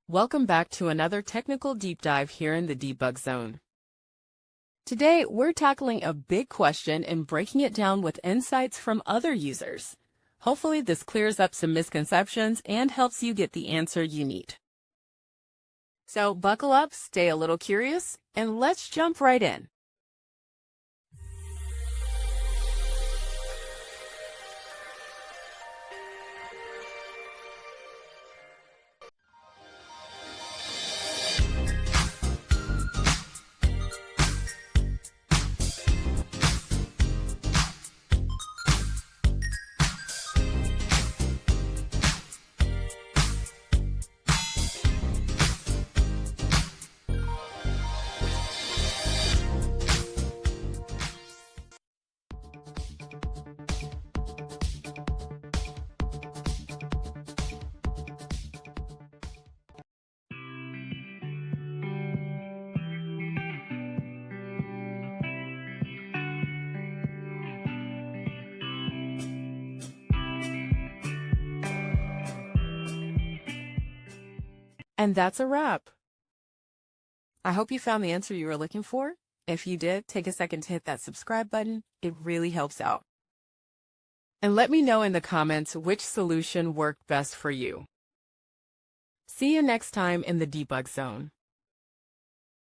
Welcome back to another technical deep dive here in the Debug Zone. Today, we're tackling a big question and breaking it down with insights from other users. Hopefully, this clears up some misconceptions and helps you get the answer you need. So buckle up, stay a little curious, and let's jump right in. And that's a wrap. I hope you found the answer you were looking for. If you did, take a second to hit that subscribe button. It really helps out. And let me know in the comments which solution worked best for you. See you next time in the Debug Zone.